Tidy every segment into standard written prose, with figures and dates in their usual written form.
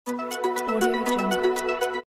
Audio Jungle.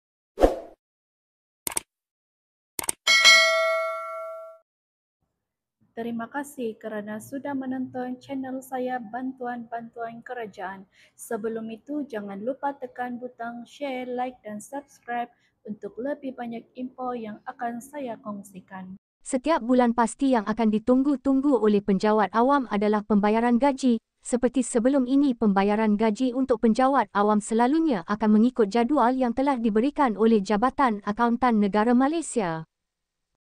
Terima kasih kerana sudah menonton channel saya Bantuan-Bantuan Kerajaan. Sebelum itu, jangan lupa tekan butang share, like dan subscribe untuk lebih banyak info yang akan saya kongsikan. Setiap bulan pasti yang akan ditunggu-tunggu oleh penjawat awam adalah pembayaran gaji. Seperti sebelum ini, pembayaran gaji untuk penjawat awam selalunya akan mengikut jadual yang telah diberikan oleh Jabatan Akauntan Negara Malaysia.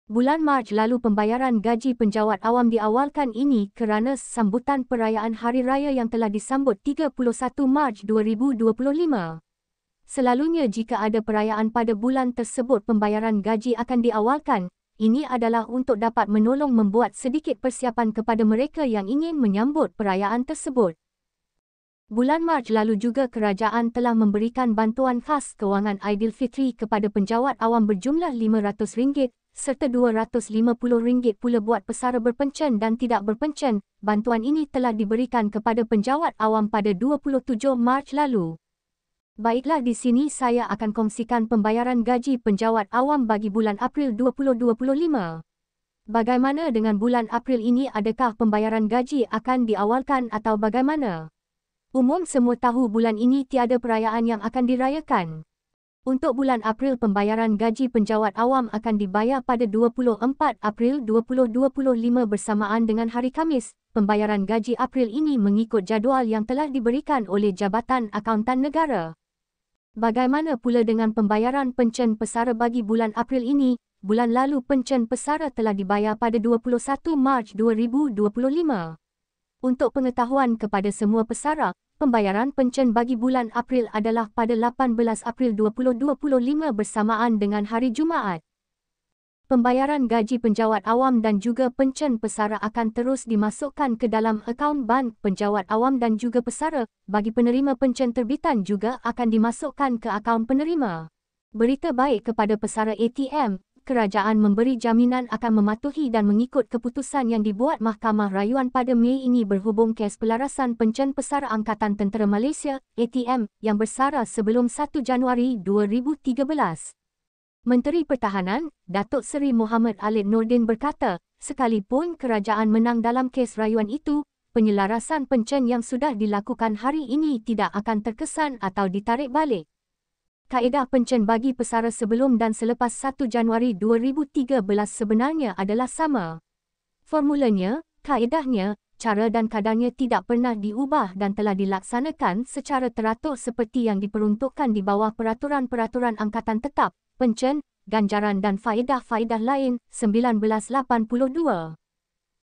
Bulan Mac lalu pembayaran gaji penjawat awam diawalkan ini kerana sambutan perayaan Hari Raya yang telah disambut 31 Mac 2025. Selalunya jika ada perayaan pada bulan tersebut, pembayaran gaji akan diawalkan. Ini adalah untuk dapat menolong membuat sedikit persiapan kepada mereka yang ingin menyambut perayaan tersebut. Bulan Mac lalu juga kerajaan telah memberikan bantuan khas kewangan Aidilfitri kepada penjawat awam berjumlah RM500 serta RM250 pula buat pesara berpencen dan tidak berpencen. Bantuan ini telah diberikan kepada penjawat awam pada 27 Mac lalu. Baiklah, di sini saya akan kongsikan pembayaran gaji penjawat awam bagi bulan April 2025. Bagaimana dengan bulan April ini, adakah pembayaran gaji akan diawalkan atau bagaimana? Umum semua tahu bulan ini tiada perayaan yang akan dirayakan. Untuk bulan April, pembayaran gaji penjawat awam akan dibayar pada 24 April 2025 bersamaan dengan hari Khamis. Pembayaran gaji April ini mengikut jadual yang telah diberikan oleh Jabatan Akauntan Negara. Bagaimana pula dengan pembayaran pencen pesara bagi bulan April ini? Bulan lalu pencen pesara telah dibayar pada 21 Mac 2025. Untuk pengetahuan kepada semua pesara, pembayaran pencen bagi bulan April adalah pada 18 April 2025 bersamaan dengan hari Jumaat. Pembayaran gaji penjawat awam dan juga pencen pesara akan terus dimasukkan ke dalam akaun bank penjawat awam dan juga pesara. Bagi penerima pencen terbitan juga akan dimasukkan ke akaun penerima. Berita baik kepada pesara ATM, kerajaan memberi jaminan akan mematuhi dan mengikut keputusan yang dibuat Mahkamah Rayuan pada Mei ini berhubung kes pelarasan pencen pesara Angkatan Tentera Malaysia ATM yang bersara sebelum 1 Januari 2013. Menteri Pertahanan, Datuk Seri Mohamed Alid Nordin berkata, sekalipun kerajaan menang dalam kes rayuan itu, penyelarasan pencen yang sudah dilakukan hari ini tidak akan terkesan atau ditarik balik. Kaedah pencen bagi pesara sebelum dan selepas 1 Januari 2013 sebenarnya adalah sama. Formulanya, kaedahnya, cara dan kadarnya tidak pernah diubah dan telah dilaksanakan secara teratur seperti yang diperuntukkan di bawah peraturan-peraturan angkatan tetap, pencen, ganjaran dan faedah-faedah lain, 1982.